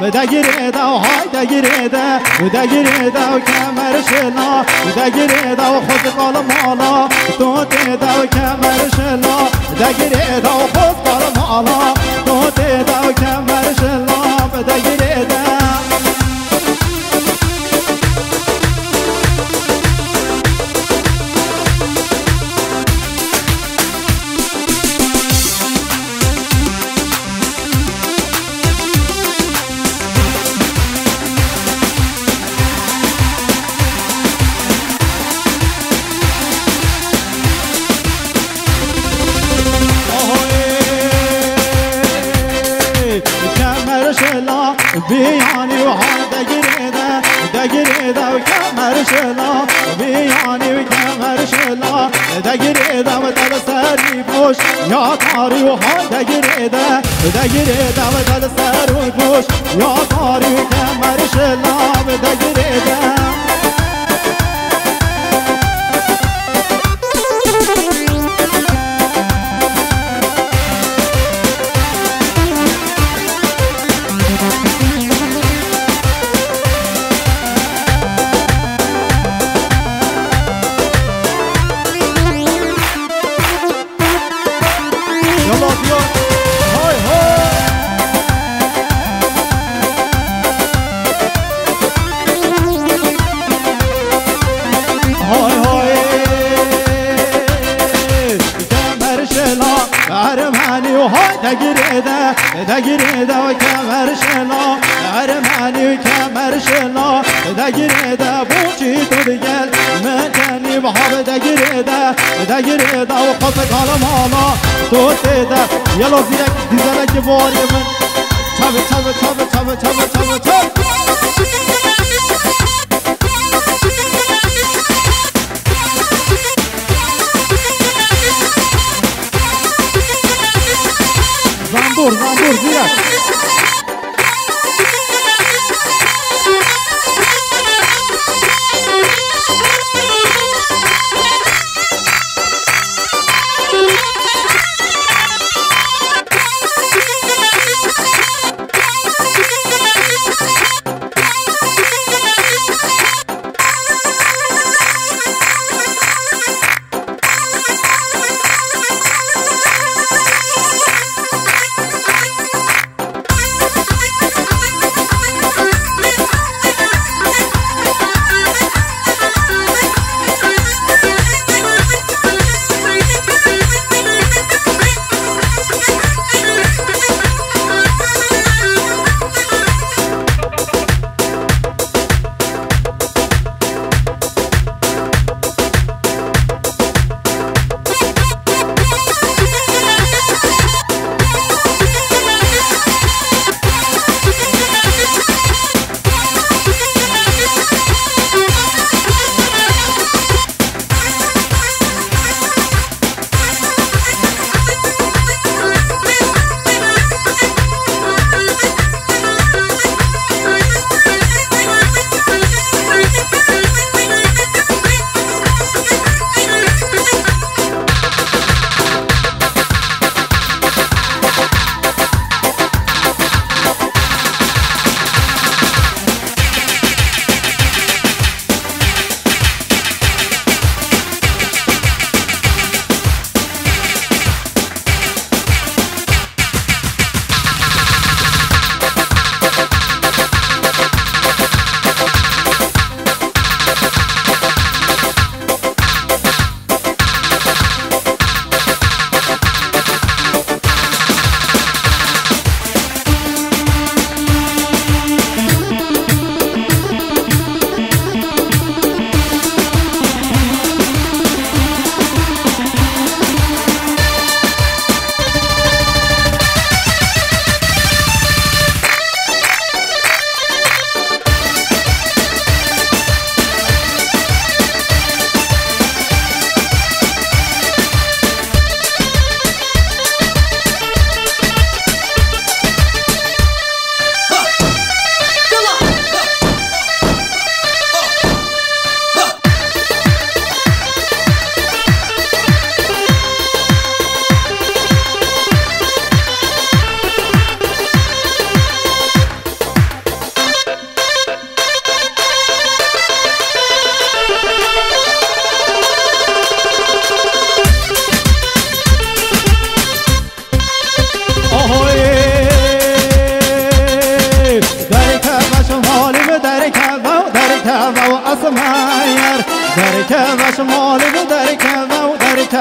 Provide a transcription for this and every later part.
دگیریده و های دگیریده دگیریده و کمر شلا دگیریده و خود قال مالا تو دیده و کمر شلا دگیریده و خود قال مالا تو دیده و کمر شلا دگیریده بیانی و حال دگیریده دگیریده و کمر شلا بیانی و کمر شلا دگیریده و دل سری پوش یا تاری و حال دگیریده دگیریده و دل سر و پوش یا تاری و کمر شلا دگیریده دگیریده دگیریده و کمر شلا ارمانی و کمر شلا دگیریده بوچی تو دیگل مکنی و حاب دگیریده دگیریده و خود کالا مالا تو دیده یلا زیرک دیزلک باری من چابه چابه چابه چابه چابه چابه چابه زنبور زیرک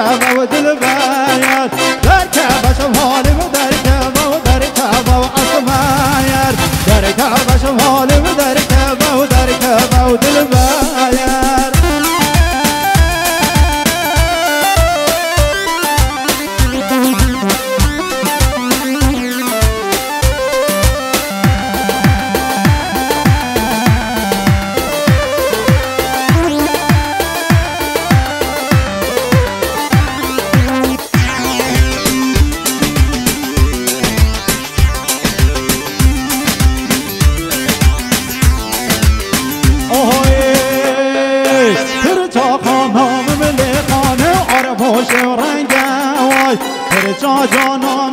دركب ودلباير دركب شمالي ودركب ودركب وعصماير دركب شمالي ودركب ودركب ودلباير جا جانان